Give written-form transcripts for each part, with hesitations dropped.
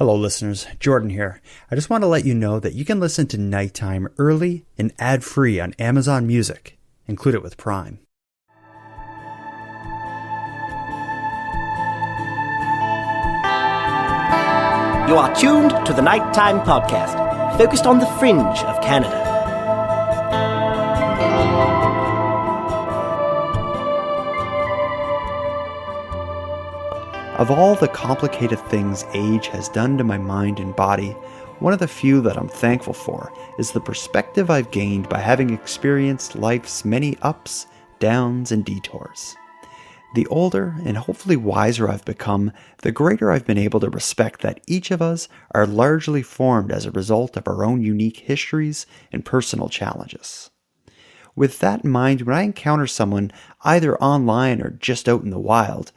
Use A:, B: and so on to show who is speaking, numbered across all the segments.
A: Hello listeners, Jordan here. I just want to let you know that you can listen to Nighttime early and ad-free on Amazon Music. Include it with Prime.
B: You are tuned to the Nighttime Podcast, focused on the fringe of Canada.
A: Of all the complicated things age has done to my mind and body, one of the few that I'm thankful for is the perspective I've gained by having experienced life's many ups, downs, and detours. The older and hopefully wiser I've become, the greater I've been able to respect that each of us are largely formed as a result of our own unique histories and personal challenges. With that in mind, when I encounter someone either online or just out in the wild,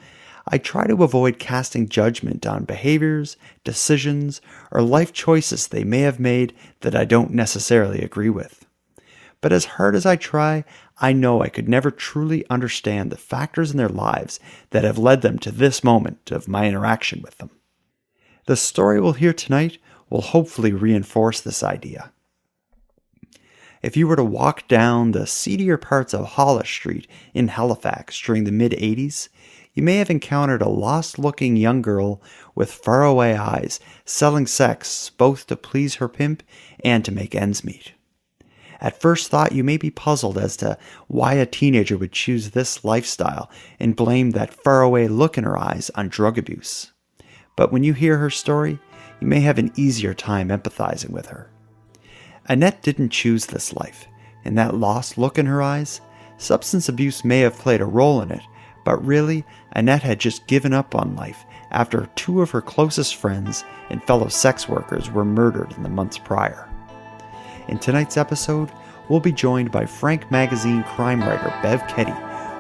A: I try to avoid casting judgment on behaviors, decisions, or life choices they may have made that I don't necessarily agree with. But as hard as I try, I know I could never truly understand the factors in their lives that have led them to this moment of my interaction with them. The story we'll hear tonight will hopefully reinforce this idea. If you were to walk down the seedier parts of Hollis Street in Halifax during the mid-'80s, you may have encountered a lost-looking young girl with faraway eyes selling sex both to please her pimp and to make ends meet. At first thought, you may be puzzled as to why a teenager would choose this lifestyle and blame that faraway look in her eyes on drug abuse. But when you hear her story, you may have an easier time empathizing with her. Annette didn't choose this life, and that lost look in her eyes, substance abuse may have played a role in it, but really, Annette had just given up on life after two of her closest friends and fellow sex workers were murdered in the months prior. In tonight's episode, we'll be joined by Frank magazine crime writer Bev Keddy,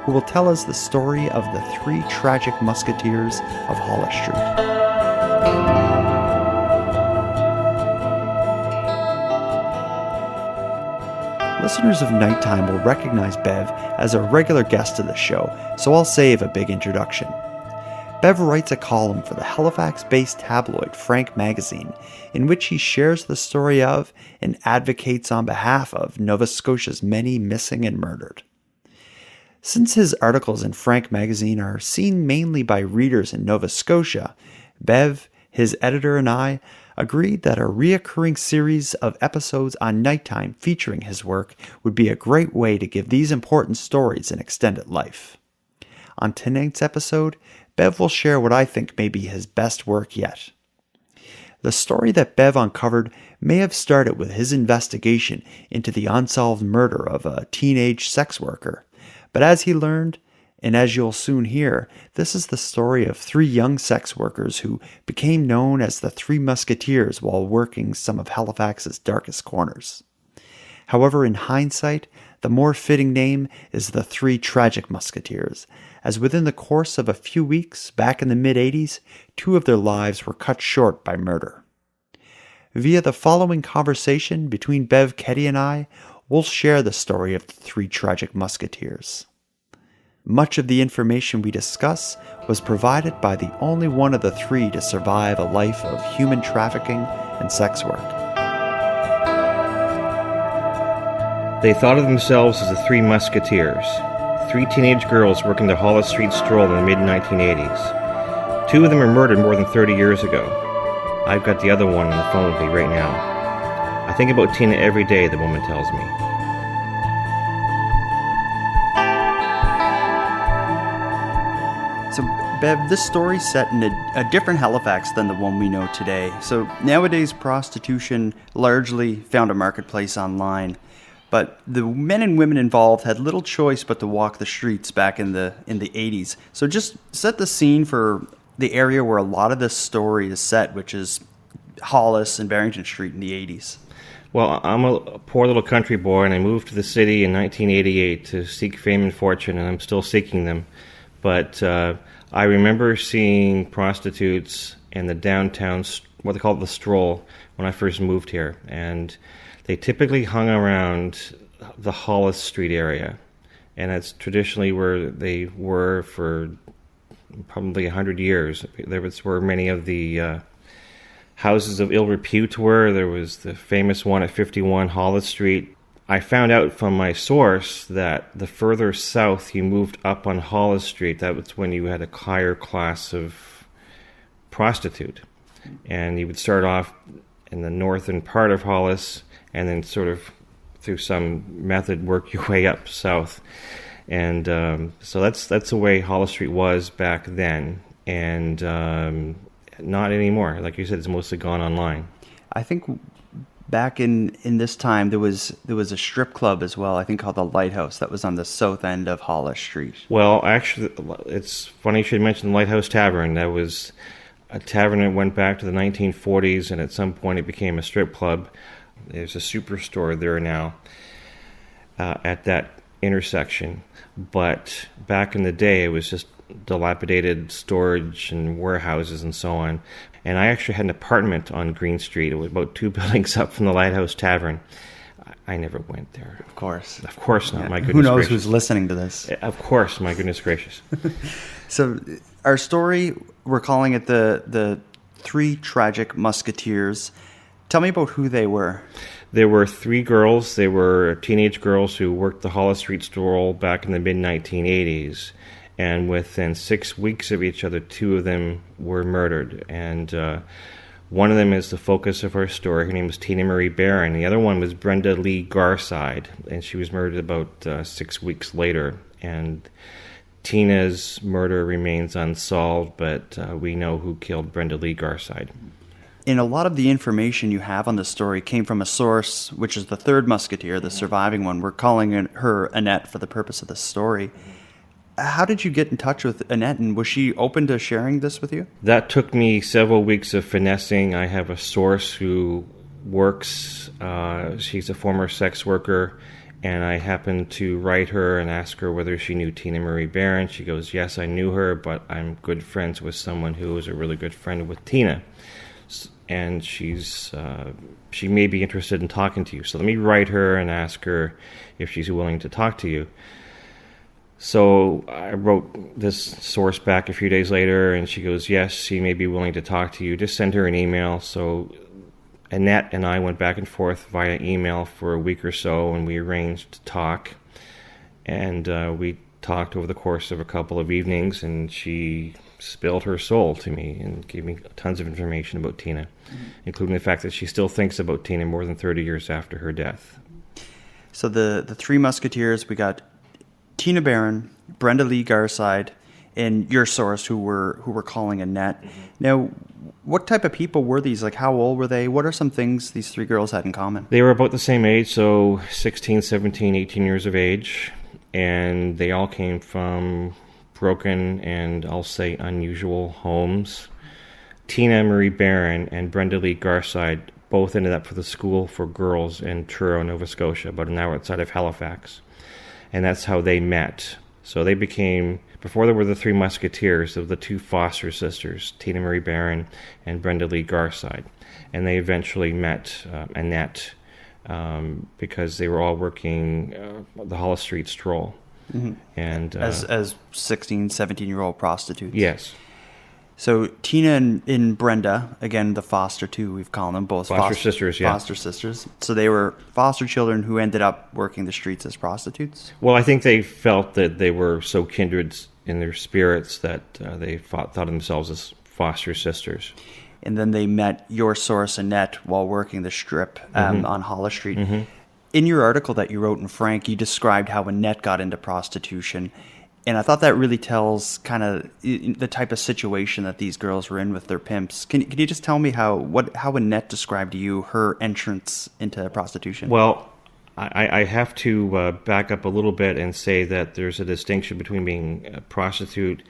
A: who will tell us the story of the three tragic Musketeers of Hollis Street. Listeners of Nighttime will recognize Bev as a regular guest of the show, so I'll save a big introduction. Bev writes a column for the Halifax-based tabloid Frank magazine, in which he shares the story of and advocates on behalf of Nova Scotia's many missing and murdered. Since his articles in Frank magazine are seen mainly by readers in Nova Scotia, Bev, his editor, and I agreed that a reoccurring series of episodes on Nighttime featuring his work would be a great way to give these important stories an extended life. On tonight's episode, Bev will share what I think may be his best work yet. The story that Bev uncovered may have started with his investigation into the unsolved murder of a teenage sex worker, but as he learned, and as you'll soon hear, this is the story of three young sex workers who became known as the Three Musketeers while working some of Halifax's darkest corners. However, in hindsight, the more fitting name is the Three Tragic Musketeers, as within the course of a few weeks back in the mid-'80s, two of their lives were cut short by murder. Via the following conversation between Bev Keddy and I, we'll share the story of the Three Tragic Musketeers. Much of the information we discuss was provided by the only one of the three to survive a life of human trafficking and sex work.
C: They thought of themselves as the Three Musketeers, three teenage girls working the Hollis Street stroll in the mid-1980s. Two of them were murdered more than 30 years ago. I've got the other one on the phone with me right now. I think about Tina every day, the woman tells me.
A: So, Bev, this story's set in a different Halifax than the one we know today. So nowadays, prostitution largely found a marketplace online, but the men and women involved had little choice but to walk the streets back in the 80s. So just set the scene for the area where a lot of this story is set, which is Hollis and Barrington Street in the 80s.
C: Well, I'm a poor little country boy, and I moved to the city in 1988 to seek fame and fortune, and I'm still seeking them. But I remember seeing prostitutes in the downtown, what they call the stroll, when I first moved here. And they typically hung around the Hollis Street area. And that's traditionally where they were for probably 100 years. There was where many of the houses of ill repute were. There was the famous one at 51 Hollis Street. I found out from my source that the further south you moved up on Hollis Street, that was when you had a higher class of prostitute. And you would start off in the northern part of Hollis and then sort of through some method work your way up south. And so that's the way Hollis Street was back then. And not anymore. Like you said, it's mostly gone online.
A: I think back in this time, there was a strip club as well, I think called the Lighthouse, that was on the south end of Hollis Street.
C: Well, actually, it's funny you should mention the Lighthouse Tavern. That was a tavern that went back to the 1940s, and at some point it became a strip club. There's a superstore there now at that intersection. But back in the day, it was just dilapidated storage and warehouses and so on. And I actually had an apartment on Green Street. It was about 2 buildings up from the Lighthouse Tavern. I never went there.
A: Of course.
C: Of course not, my goodness
A: Who knows
C: gracious.
A: who's listening to this?
C: Of course, my goodness gracious.
A: So our story, we're calling it the Three Tragic Musketeers. Tell me about who they were.
C: There were 3 girls. They were teenage girls who worked the Hollis Street stroll back in the mid-1980s. And within 6 weeks of each other, 2 of them were murdered. And one of them is the focus of our story. Her name was Tina Marie Barron. The other one was Brenda Lee Garside, and she was murdered about 6 weeks later. And Tina's murder remains unsolved, but we know who killed Brenda Lee Garside.
A: And a lot of the information you have on the story came from a source, which is the third musketeer, the surviving one. We're calling her Annette for the purpose of the story. How did you get in touch with Annette, and was she open to sharing this with you?
C: That took me several weeks of finessing. I have a source who works, she's a former sex worker, and I happened to write her and ask her whether she knew Tina Marie Barron. She goes, yes, I knew her, but I'm good friends with someone who was a really good friend with Tina. And she may be interested in talking to you. So let me write her and ask her if she's willing to talk to you. So I wrote this source back a few days later, and she goes, yes, she may be willing to talk to you. Just send her an email. So Annette and I went back and forth via email for a week or so, and we arranged to talk. And we talked over the course of a couple of evenings, and she spilled her soul to me and gave me tons of information about Tina, including the fact that she still thinks about Tina more than 30 years after her death.
A: So the Three Musketeers, we got Tina Barron, Brenda Lee Garside, and your source who we're calling Annette. Now, what type of people were these? Like, how old were they? What are some things these 3 girls had in common?
C: They were about the same age, so 16, 17, 18 years of age, and they all came from broken and, I'll say, unusual homes. Tina Marie Barron and Brenda Lee Garside both ended up for the school for girls in Truro, Nova Scotia, about an hour outside of Halifax. And that's how they met. So they became, before there were the Three Musketeers, of the 2 foster sisters, Tina Marie Barron and Brenda Lee Garside. And they eventually met Annette because they were all working the Hollis Street stroll.
A: Mm-hmm.
C: And
A: as 16, 17-year-old prostitutes.
C: Yes.
A: So Tina and Brenda, again, the foster 2, we've called them both
C: foster sisters. Yeah,
A: foster sisters. So they were foster children who ended up working the streets as prostitutes.
C: Well, I think they felt that they were so kindred in their spirits that they thought of themselves as foster sisters.
A: And then they met your source Annette while working the strip on Hollis Street. Mm-hmm. In your article that you wrote in Frank, you described how Annette got into prostitution. And I thought that really tells kind of the type of situation that these girls were in with their pimps. Can you just tell me how Annette described to you her entrance into prostitution?
C: Well, I have to back up a little bit and say that there's a distinction between being a prostitute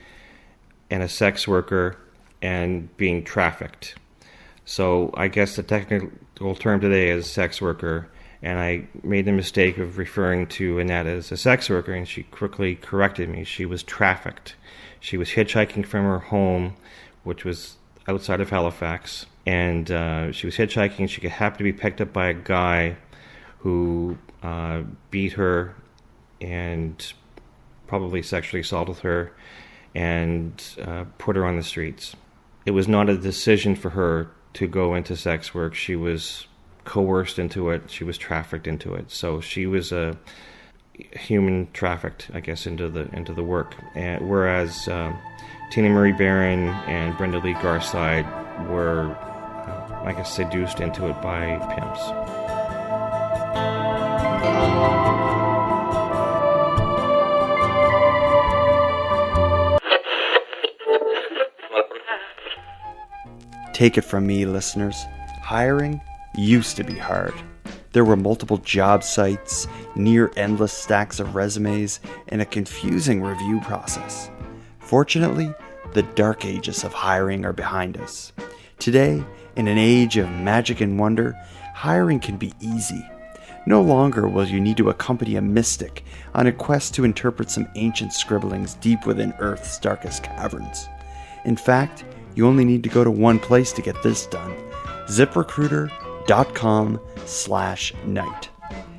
C: and a sex worker and being trafficked. So I guess the technical term today is sex worker. And I made the mistake of referring to Annette as a sex worker, and she quickly corrected me. She was trafficked. She was hitchhiking from her home, which was outside of Halifax, and she was hitchhiking. She happened to be picked up by a guy who beat her and probably sexually assaulted her and put her on the streets. It was not a decision for her to go into sex work. She was coerced into it. She was trafficked into it. So she was a human trafficked, I guess, into the work. And whereas Tina Marie Barron and Brenda Lee Garside were, I guess, seduced into it by pimps.
A: Take it from me, listeners. Hiring used to be hard. There were multiple job sites, near endless stacks of resumes, and a confusing review process. Fortunately, the dark ages of hiring are behind us. Today, in an age of magic and wonder, hiring can be easy. No longer will you need to accompany a mystic on a quest to interpret some ancient scribblings deep within Earth's darkest caverns. In fact, you only need to go to one place to get this done: ZipRecruiter.com/night.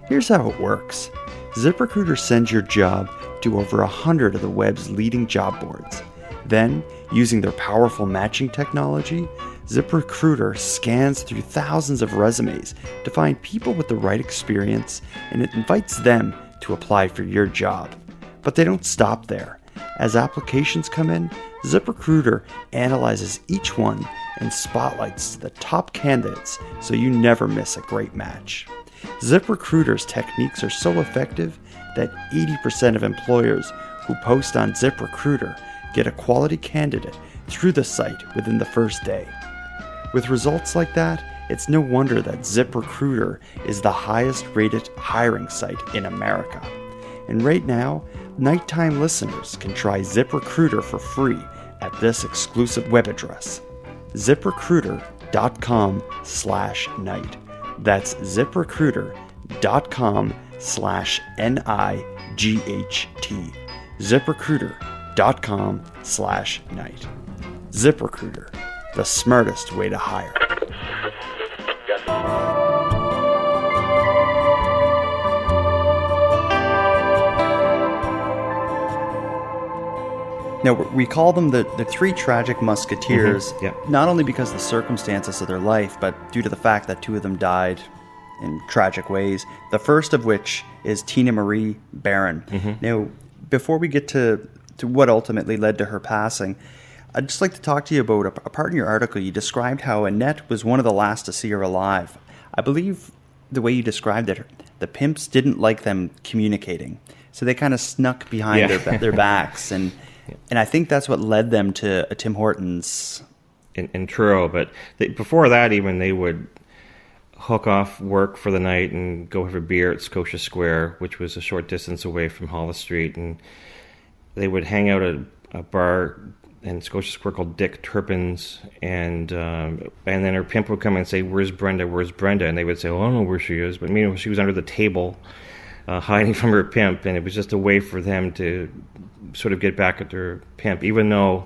A: Here's how it works. ZipRecruiter sends your job to over 100 of the web's leading job boards. Then, using their powerful matching technology, ZipRecruiter scans through thousands of resumes to find people with the right experience, and it invites them to apply for your job. But they don't stop there. As applications come in, ZipRecruiter analyzes each one and spotlights the top candidates so you never miss a great match. ZipRecruiter's techniques are so effective that 80% of employers who post on ZipRecruiter get a quality candidate through the site within the first day. With results like that, it's no wonder that ZipRecruiter is the highest rated hiring site in America. And right now, nighttime listeners can try ZipRecruiter for free at this exclusive web address: ZipRecruiter.com/night. That's ZipRecruiter.com/NIGHT. ZipRecruiter.com/night. ZipRecruiter, the smartest way to hire.
D: Now, we call them the Three Tragic Musketeers,
C: Mm-hmm. Yeah.
D: not only because of the circumstances of their life, but due to the fact that two of them died in tragic ways. The first of which is Tina Marie Barron.
C: Mm-hmm.
D: Now, before we get to what ultimately led to her passing, I'd just like to talk to you about a part in your article. You described how Annette was one of the last to see her alive. I believe the way you described it, the pimps didn't like them communicating, so they kind of snuck behind their backs, and I think that's what led them to Tim Hortons
C: in Truro. But before that, even, they would hook off work for the night and go have a beer at Scotia Square, which was a short distance away from Hollis Street, and they would hang out at a bar in Scotia Square called Dick Turpin's, and then her pimp would come and say, "Where's Brenda? Where's Brenda?" And they would say, "Well, I don't know where she is," but meanwhile she was under the table, hiding from her pimp, and it was just a way for them to sort of get back at their pimp, even though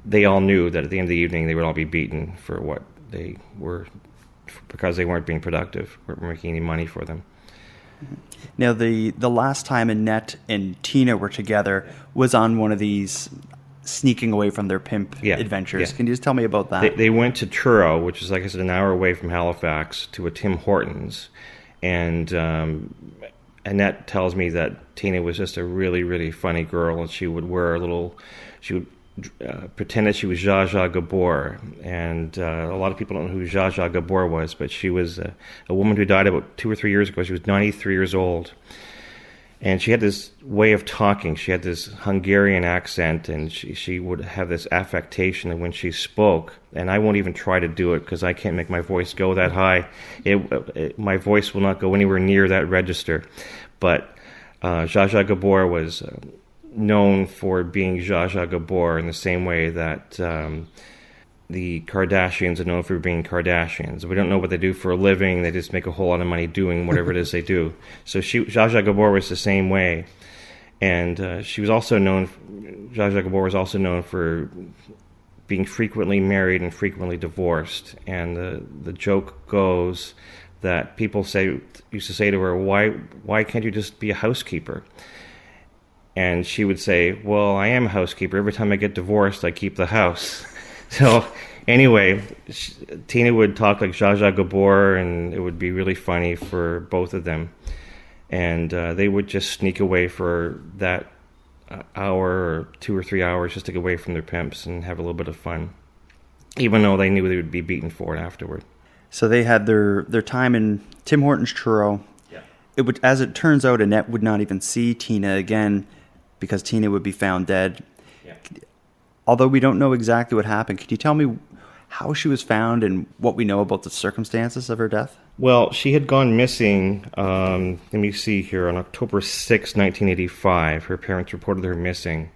C: they all knew that at the end of the evening they would all be beaten for what they were, because they weren't being productive, weren't making any money for them.
D: Now, the last time Annette and Tina were together was on one of these sneaking away from their pimp adventures.
C: Yeah.
D: Can you just tell me about that?
C: They went to Truro, which is, like I said, an hour away from Halifax, to a Tim Hortons, and Annette tells me that Tina was just a really, really funny girl, and she would pretend that she was Zsa Zsa Gabor, and a lot of people don't know who Zsa Zsa Gabor was, but she was a woman who died about 2 or 3 years ago. She was 93 years old, and she had this way of talking. She had this Hungarian accent, and she would have this affectation when she spoke, and I won't even try to do it because I can't make my voice go that high. My voice will not go anywhere near that register, but Zsa Zsa Gabor was known for being Zsa Zsa Gabor in the same way that the Kardashians are known for being Kardashians. We don't know what they do for a living. They just make a whole lot of money doing whatever it is they do. So Zsa Zsa Gabor was the same way. And she was also known, Zsa Zsa Gabor was also known for being frequently married and frequently divorced. And the joke goes that people used to say to her, why can't you just be a housekeeper? And she would say, well, I am a housekeeper. Every time I get divorced, I keep the house. So Anyway, Tina would talk like Zsa Zsa Gabor, and it would be really funny for both of them. And they would just sneak away for that hour or 2 or 3 hours just to get away from their pimps and have a little bit of fun, even though they knew they would be beaten for it afterward.
D: So they had their time in Tim Hortons churro. Yeah. It would, as it turns out, Annette would not even see Tina again because Tina would be found dead. Yeah. Although we don't know exactly what happened, could you tell me how she was found and what we know about the circumstances of her death?
C: Well, she had gone missing, let me see here, on October 6, 1985. Her parents reported her missing.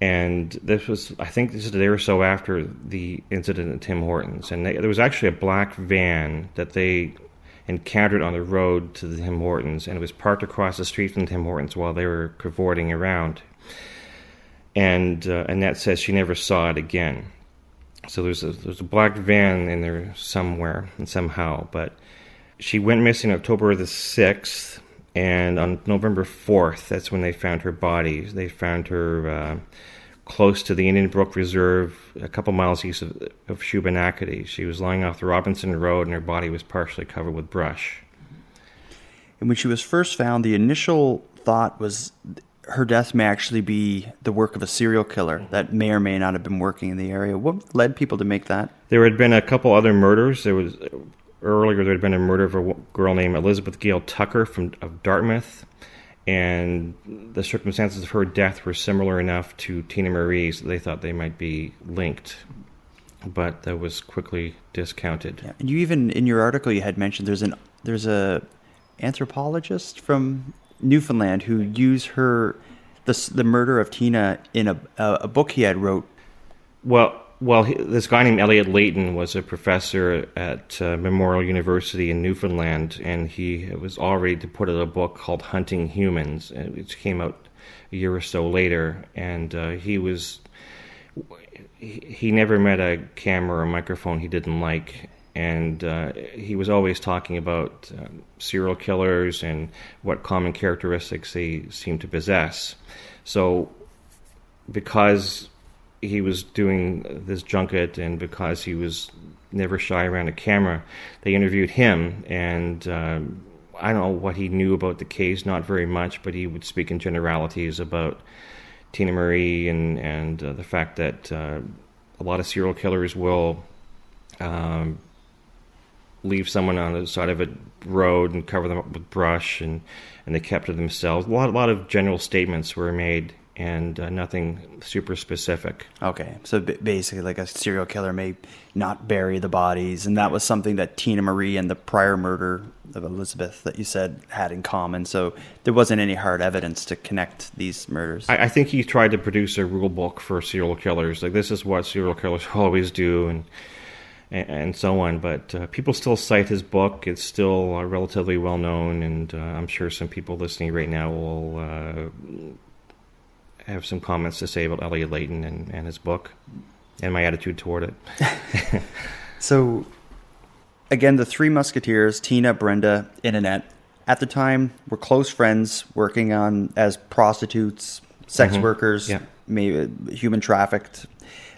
C: And this was, I think this is a day or so after the incident at Tim Hortons. And there was actually a black van that they encountered on the road to the Tim Hortons. And it was parked across the street from Tim Hortons while they were cavorting around. And Annette says she never saw it again. So there's a black van in there somewhere and somehow. But she went missing October the 6th. And on November 4th, that's when they found her body. They found her close to the Indian Brook Reserve, a couple miles east of Shubenacadie. She was lying off the Robinson Road, and her body was partially covered with brush.
D: And when she was first found, the initial thought was her death may actually be the work of a serial killer that may or may not have been working in the area. What led people to make that? There
C: had been a couple other murders. Earlier, there had been a murder of a girl named Elizabeth Gail Tucker of Dartmouth, and the circumstances of her death were similar enough to Tina Marie's that they thought they might be linked, but that was quickly discounted.
D: Yeah. And you even, in your article, you had mentioned there's a anthropologist from Newfoundland who used the murder of Tina in a book he had wrote.
C: Well, this guy named Elliot Layton was a professor at Memorial University in Newfoundland, and he was all ready to put out a book called Hunting Humans, which came out a year or so later. And he never met a camera or microphone he didn't like, and he was always talking about serial killers and what common characteristics they seem to possess. So, because he was doing this junket and because he was never shy around a camera, they interviewed him, and I don't know what he knew about the case, not very much, but he would speak in generalities about Tina Marie and the fact that a lot of serial killers will leave someone on the side of a road and cover them up with brush, and they kept to themselves. A lot of general statements were made, and nothing super specific.
D: Okay, so basically like a serial killer may not bury the bodies, and that was something that Tina Marie and the prior murder of Elizabeth that you said had in common, so there wasn't any hard evidence to connect these murders.
C: I think he tried to produce a rule book for serial killers, like this is what serial killers always do, and so on, but people still cite his book. It's still relatively well known, and I'm sure some people listening right now will have some comments to say about Elliot Layton and his book and my attitude toward it.
D: So, again, the Three Musketeers, Tina, Brenda, and Annette, at the time were close friends working as prostitutes, sex workers, maybe human trafficked,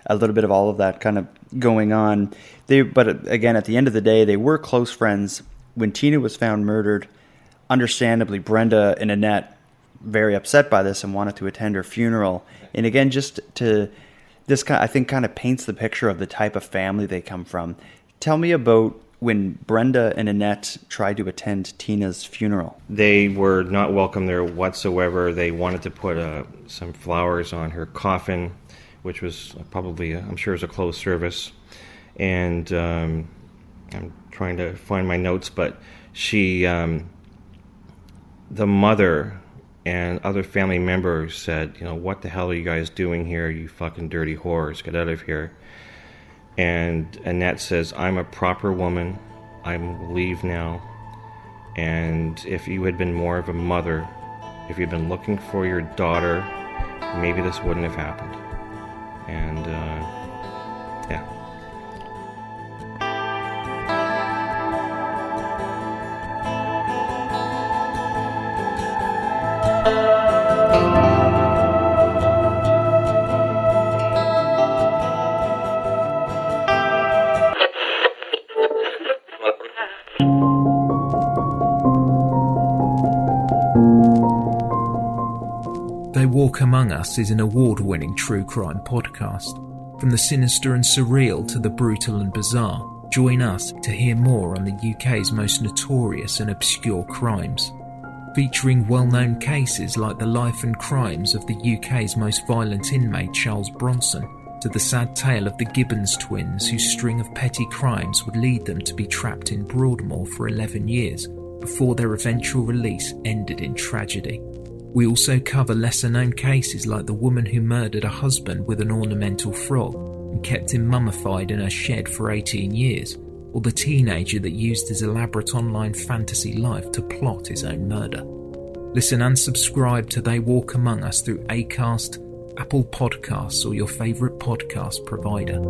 D: a little bit of all of that kind of going on. But again, at the end of the day, they were close friends. When Tina was found murdered, understandably, Brenda and Annette very upset by this and wanted to attend her funeral. And again, I think kind of paints the picture of the type of family they come from. Tell me about when Brenda and Annette tried to attend Tina's funeral.
C: They were not welcome there whatsoever. They wanted to put some flowers on her coffin, which was probably, I'm sure it was a closed service. And I'm trying to find my notes, but the mother and other family members said, what the hell are you guys doing here, you fucking dirty whores, get out of here. And Annette says, I'm a proper woman, I'm leave now, and if you had been more of a mother, if you'd been looking for your daughter, maybe this wouldn't have happened. And yeah.
E: Walk Among Us is an award-winning true crime podcast. From the sinister and surreal to the brutal and bizarre, join us to hear more on the UK's most notorious and obscure crimes. Featuring well-known cases like the life and crimes of the UK's most violent inmate Charles Bronson, to the sad tale of the Gibbons twins whose string of petty crimes would lead them to be trapped in Broadmoor for 11 years before their eventual release ended in tragedy. We also cover lesser-known cases like the woman who murdered a husband with an ornamental frog and kept him mummified in her shed for 18 years, or the teenager that used his elaborate online fantasy life to plot his own murder. Listen and subscribe to They Walk Among Us through Acast, Apple Podcasts, or your favourite podcast provider.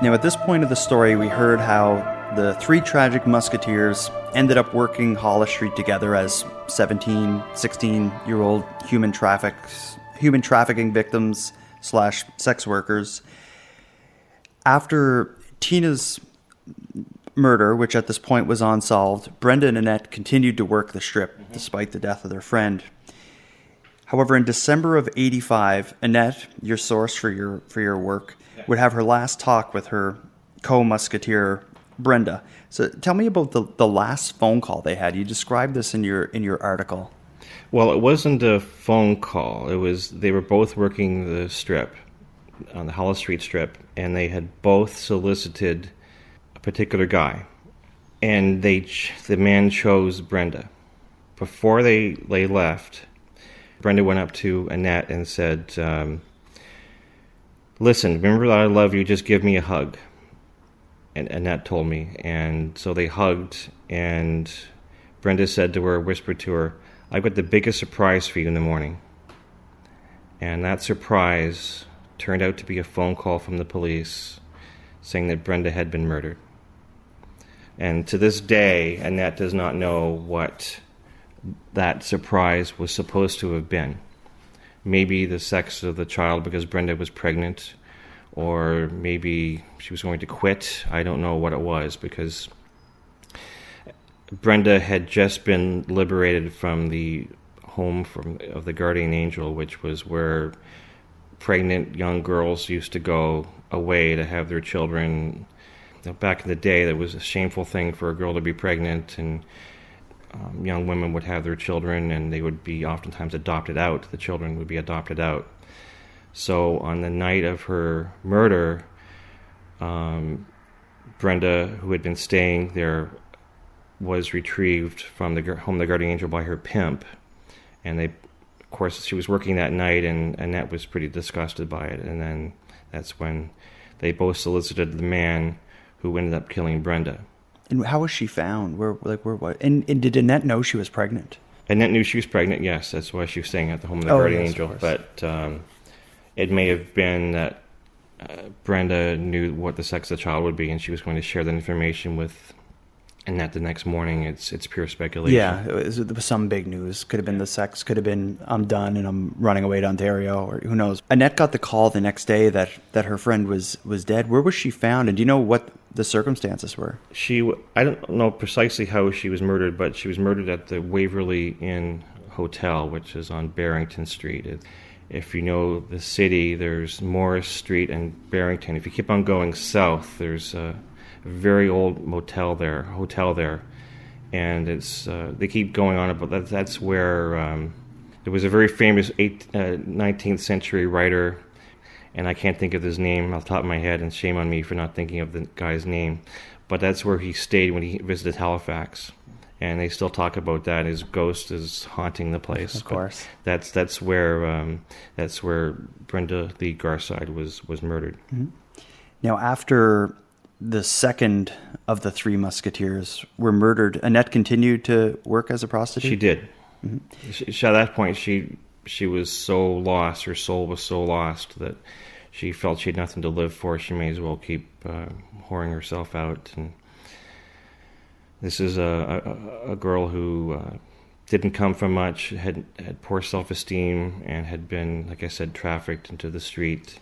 D: Now, at this point of the story, we heard how the three tragic musketeers ended up working Hollis Street together as 17, 16-year-old human trafficking victims / sex workers. After Tina's murder, which at this point was unsolved, Brenda and Annette continued to work the strip despite the death of their friend. However, in December of '85, Annette, your source for your work, would have her last talk with her co-musketeer, Brenda. So tell me about the last phone call they had. You described this in your article.
C: Well, it wasn't a phone call. They were both working the strip, on the Hollis Street strip, and they had both solicited a particular guy. And the man chose Brenda. Before they left, Brenda went up to Annette and said, listen, remember that I love you, just give me a hug. And Annette told me. And so they hugged, and Brenda said to her, whispered to her, I've got the biggest surprise for you in the morning. And that surprise turned out to be a phone call from the police saying that Brenda had been murdered. And to this day, Annette does not know what that surprise was supposed to have been. Maybe the sex of the child because Brenda was pregnant, or maybe she was going to quit. I don't know what it was, because Brenda had just been liberated from the home of the guardian angel, which was where pregnant young girls used to go away to have their children. Back in the day, that was a shameful thing for a girl to be pregnant, and young women would have their children, and they would be oftentimes adopted out. The children would be adopted out. So on the night of her murder, Brenda, who had been staying there, was retrieved from the home of the guardian angel by her pimp. And of course, she was working that night, and Annette was pretty disgusted by it. And then that's when they both solicited the man who ended up killing Brenda.
D: And how was she found? What? And did Annette know she was pregnant?
C: Annette knew she was pregnant, yes. That's why she was staying at the home of the guardian angel. But it may have been that Brenda knew what the sex of the child would be, and she was going to share that information with Annette the next morning. It's pure speculation.
D: Yeah, it was some big news. Could have been the sex. Could have been, I'm done and I'm running away to Ontario, or who knows. Annette got the call the next day that her friend was dead. Where was she found, and do you know what the circumstances were?
C: I don't know precisely how she was murdered, but she was murdered at the Waverley Inn Hotel, which is on Barrington Street. If you know the city, there's Morris Street and Barrington. If you keep on going south, there's a very old hotel there, and it's they keep going on about that's where there was a very famous 19th century writer, and I can't think of his name off the top of my head, and shame on me for not thinking of the guy's name, but that's where he stayed when he visited Halifax, and they still talk about that. His ghost is haunting the place.
D: Of course,
C: but that's where Brenda Lee Garside was murdered.
D: Mm-hmm. Now, after the second of the three musketeers were murdered, Annette continued to work as a prostitute?
C: She did.
D: Mm-hmm.
C: At that point, she was so lost, her soul was so lost, that she felt she had nothing to live for. She may as well keep whoring herself out. And this is a girl who didn't come from much, had poor self-esteem, and had been, like I said, trafficked into the street,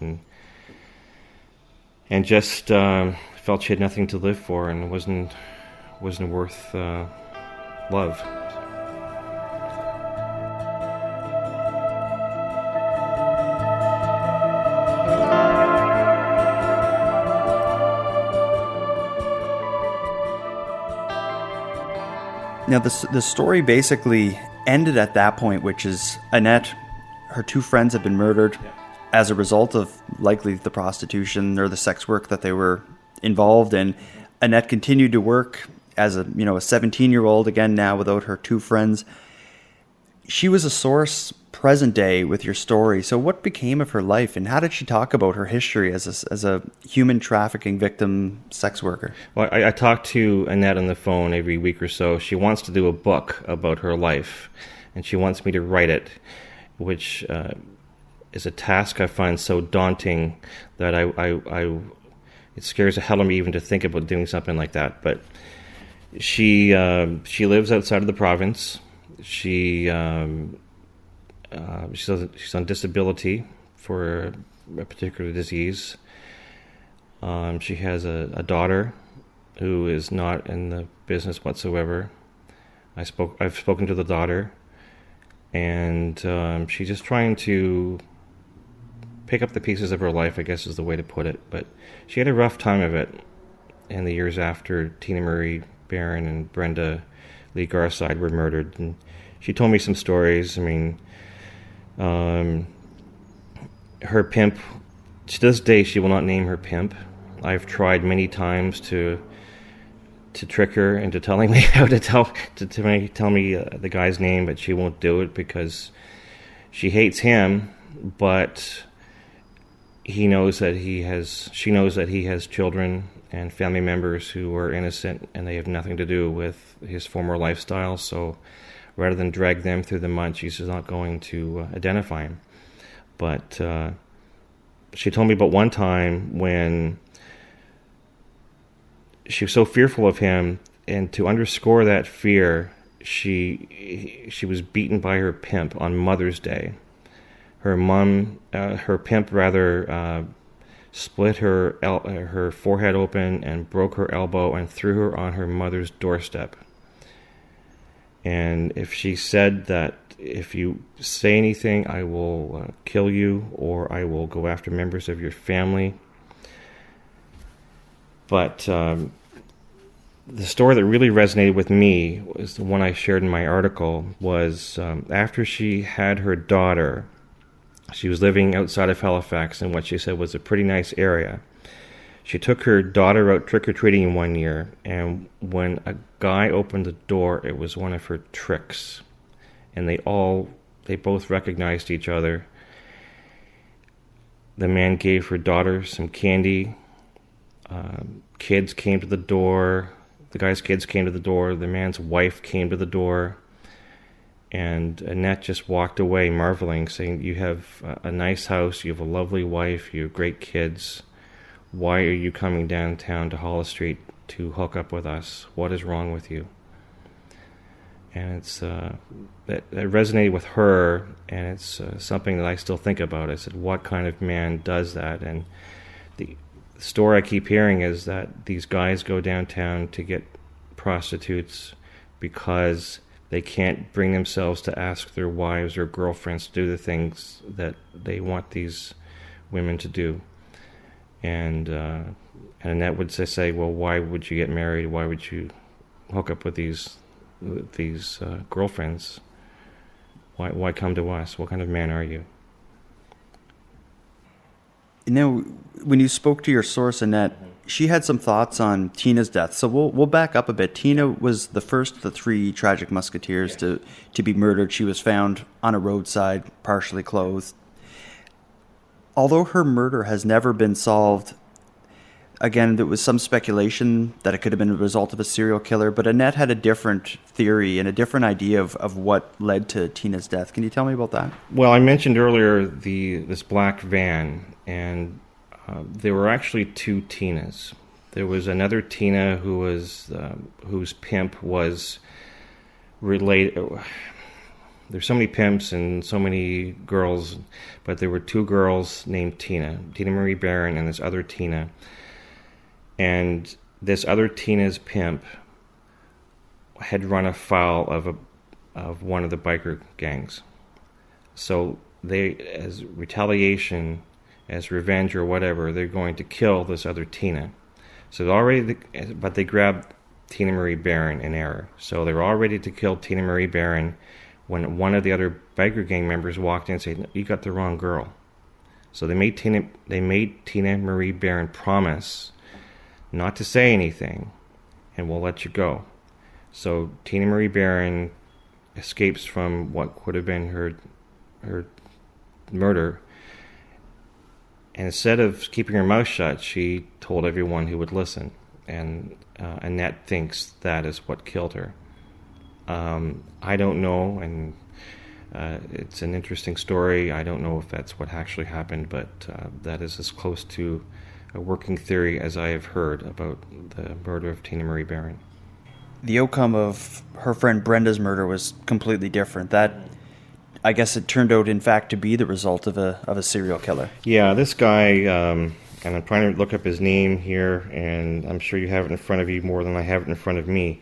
C: and just felt she had nothing to live for and wasn't worth love.
D: Now, the story basically ended at that point, which is Annette, her two friends have been murdered as a result of likely the prostitution or the sex work that they were involved in. Annette continued to work as a 17-year-old, again now without her two friends. She was a source present day with your story. So what became of her life, and how did she talk about her history as a human trafficking victim sex worker?
C: Well, I talk to Annette on the phone every week or so. She wants to do a book about her life, and she wants me to write it, which is a task I find so daunting that it scares the hell out of me even to think about doing something like that. But she lives outside of the province. She's on disability for a particular disease. She has a daughter who is not in the business whatsoever. I've spoken to the daughter, and she's just trying to pick up the pieces of her life, I guess is the way to put it. But she had a rough time of it in the years after Tina Marie Barron and Brenda Lee Garside were murdered. And she told me some stories. I mean, her pimp, to this day, she will not name her pimp. I've tried many times to trick her into telling me how to tell me the guy's name, but she won't do it because she hates him. But she knows that he has children and family members who are innocent, and they have nothing to do with his former lifestyle. So rather than drag them through the mud, she's not going to identify him. But she told me about one time when she was so fearful of him, and to underscore that fear, she was beaten by her pimp on Mother's Day. Her pimp split her forehead open and broke her elbow and threw her on her mother's doorstep. And if she said that if you say anything, I will kill you, or I will go after members of your family. But the story that really resonated with me was the one I shared in my article, was after she had her daughter. She was living outside of Halifax in what she said was a pretty nice area. She took her daughter out trick-or-treating one year, and when a guy opened the door, it was one of her tricks. And they both recognized each other. The man gave her daughter some candy. Kids came to the door. The guy's kids came to the door. The man's wife came to the door. And Annette just walked away marveling, saying, "You have a nice house, you have a lovely wife, you have great kids. Why are you coming downtown to Hollis Street to hook up with us? What is wrong with you?" And it's that resonated with her, and it's something that I still think about. I said, what kind of man does that? And the story I keep hearing is that these guys go downtown to get prostitutes because they can't bring themselves to ask their wives or girlfriends to do the things that they want these women to do. And Annette would say, well, why would you get married? Why would you hook up with these girlfriends? Why come to us? What kind of man are you?
D: Now, when you spoke to your source, Annette, she had some thoughts on Tina's death. So we'll back up a bit. Tina was the first of the three tragic musketeers to be murdered. She was found on a roadside, partially clothed. Although her murder has never been solved, again, there was some speculation that it could have been a result of a serial killer, but Annette had a different theory and a different idea of what led to Tina's death. Can you tell me about that?
C: Well, I mentioned earlier this black van, and there were actually two Tinas. There was another Tina who was whose pimp was related. There's so many pimps and so many girls, but there were two girls named Tina Marie Barron, and this other Tina. And this other Tina's pimp had run afoul of one of the biker gangs. So they, as retaliation, as revenge or whatever, they're going to kill this other Tina. So but they grabbed Tina Marie Barron in error. So they were all ready to kill Tina Marie Barron when one of the other biker gang members walked in and said, "You got the wrong girl." So they made Tina Marie Barron promise not to say anything, and we'll let you go. So Tina Marie Barron escapes from what could have been her murder, and instead of keeping her mouth shut, she told everyone who would listen, and Annette thinks that is what killed her. I don't know, and it's an interesting story. I don't know if that's what actually happened, but that is as close to a working theory as I have heard about the murder of Tina Marie Barron.
D: The outcome of her friend Brenda's murder was completely different. That, I guess, it turned out, in fact, to be the result of a serial killer. Yeah,
C: this guy, and I'm trying to look up his name here, and I'm sure you have it in front of you more than I have it in front of me.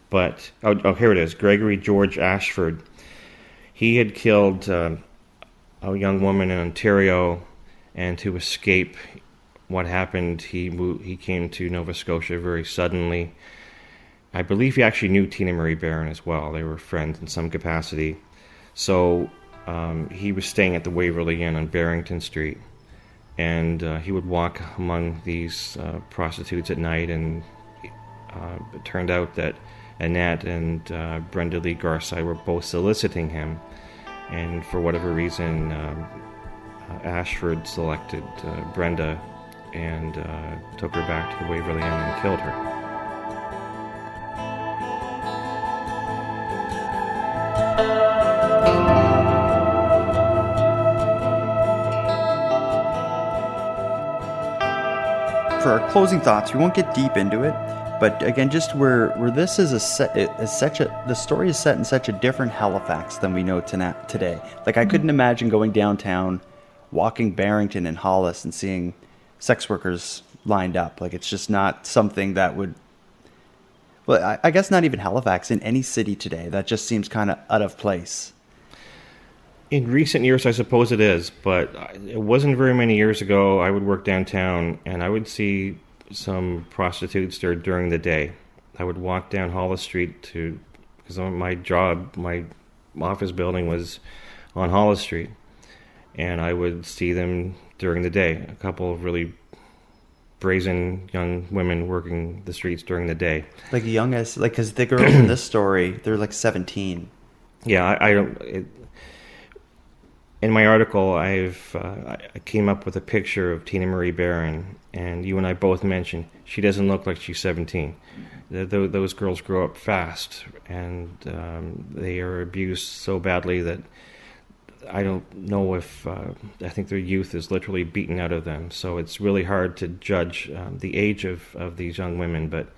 C: But, here it is, Gregory George Ashford. He had killed a young woman in Ontario, and to escape what happened, he came to Nova Scotia very suddenly. I believe he actually knew Tina Marie Barron as well. They were friends in some capacity. So he was staying at the Waverly Inn on Barrington Street, and he would walk among these prostitutes at night, and it turned out that Annette and Brenda Lee Garside were both soliciting him, and for whatever reason, Ashford selected Brenda and took her back to the Waverly Inn and killed her.
D: For our closing thoughts, we won't get deep into it, but again, just where this is the story is set in such a different Halifax than we know today. Like, I couldn't imagine going downtown, walking Barrington and Hollis and seeing sex workers lined up. Like, it's just not something that would, well, I guess not even Halifax, in any city today. That just seems kind of out of place.
C: In recent years, I suppose it is, but it wasn't very many years ago. I would work downtown, and I would see some prostitutes there during the day. I would walk down Hollis Street because my job, my office building was on Hollis Street, and I would see them during the day. A couple of really brazen young women working the streets during the day. Like
D: young as, like, because the girls in this story, they're like 17.
C: Yeah, I don't. In my article, I came up with a picture of Tina Marie Barron, and you and I both mentioned she doesn't look like she's 17. Those girls grow up fast, and they are abused so badly that I don't know if I think their youth is literally beaten out of them. So it's really hard to judge the age of these young women, but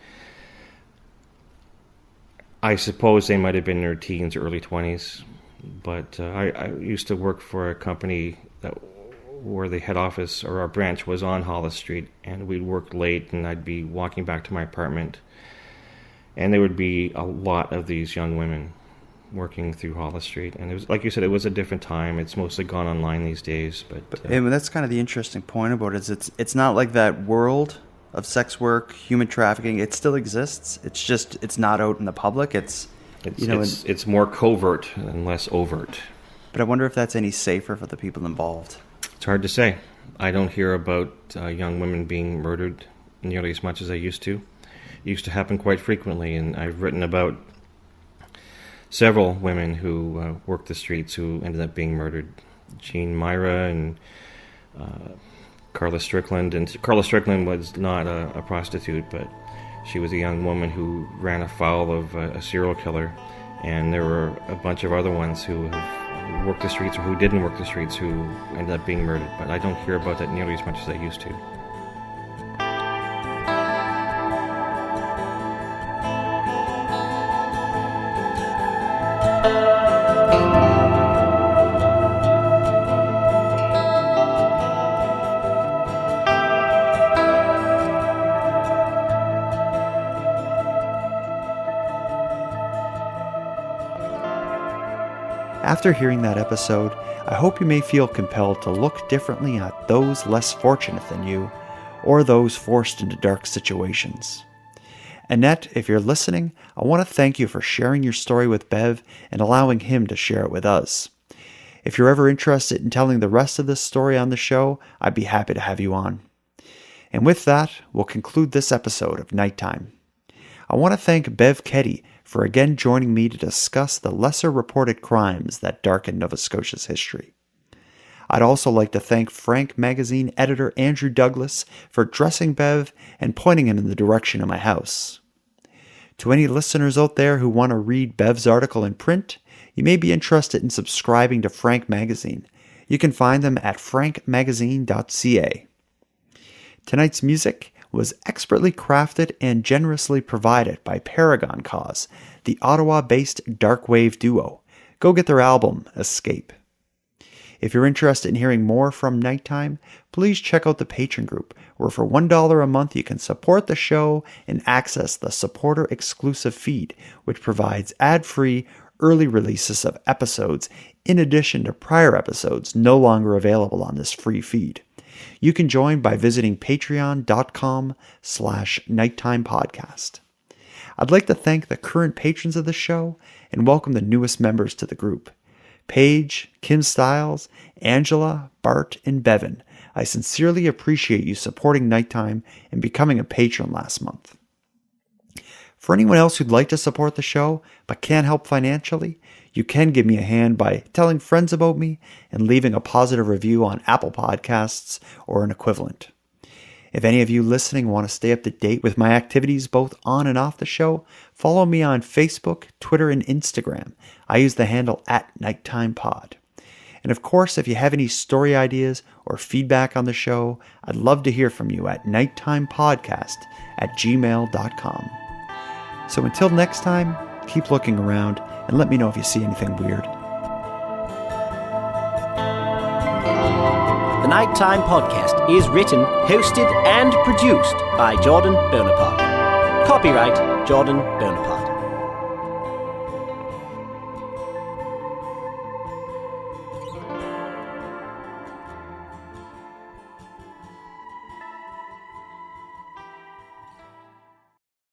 C: I suppose they might have been in their teens or early 20s. But I used to work for a company where the head office or our branch was on Hollis Street, and we'd work late, and I'd be walking back to my apartment, and there would be a lot of these young women working through Hollis Street. And it was, like you said, it was a different time. It's mostly gone online these days. But
D: and that's kind of the interesting point about it, is it's not like that world of sex work, human trafficking. It still exists. It's just it's not out in the public. It's
C: more covert and less overt.
D: But I wonder if that's any safer for the people involved.
C: It's hard to say. I don't hear about young women being murdered nearly as much as I used to. It used to happen quite frequently, and I've written about several women who worked the streets who ended up being murdered. Jean Myra and Carla Strickland. And Carla Strickland was not a prostitute, but she was a young woman who ran afoul of a serial killer, and there were a bunch of other ones who have worked the streets or who didn't work the streets who ended up being murdered. But I don't hear about that nearly as much as I used to.
A: After hearing that episode, I hope you may feel compelled to look differently at those less fortunate than you, or those forced into dark situations. Annette, if you're listening, I want to thank you for sharing your story with Bev and allowing him to share it with us. If you're ever interested in telling the rest of this story on the show, I'd be happy to have you on. And with that, we'll conclude this episode of Nighttime. I want to thank Bev Keddy for again joining me to discuss the lesser reported crimes that darken Nova Scotia's history. I'd also like to thank Frank Magazine editor Andrew Douglas for dressing Bev and pointing him in the direction of my house. To any listeners out there who want to read Bev's article in print, you may be interested in subscribing to Frank Magazine. You can find them at frankmagazine.ca. Tonight's music was expertly crafted and generously provided by Paragon Cause, the Ottawa-based dark wave duo. Go get their album, Escape. If you're interested in hearing more from Nighttime, please check out the Patreon group, where for $1 a month you can support the show and access the supporter-exclusive feed, which provides ad-free, early releases of episodes in addition to prior episodes no longer available on this free feed. You can join by visiting patreon.com/nighttimepodcast. I'd like to thank the current patrons of the show and welcome the newest members to the group. Paige, Kim Stiles, Angela, Bart, and Bevan. I sincerely appreciate you supporting Nighttime and becoming a patron last month. For anyone else who'd like to support the show but can't help financially, you can give me a hand by telling friends about me and leaving a positive review on Apple Podcasts or an equivalent. If any of you listening want to stay up to date with my activities both on and off the show, follow me on Facebook, Twitter, and Instagram. I use the handle @NighttimePod. And of course, if you have any story ideas or feedback on the show, I'd love to hear from you at nighttimepodcast@gmail.com. So until next time, keep looking around and let me know if you see anything weird.
B: The Nighttime Podcast is written, hosted, and produced by Jordan Bonaparte. Copyright Jordan Bonaparte.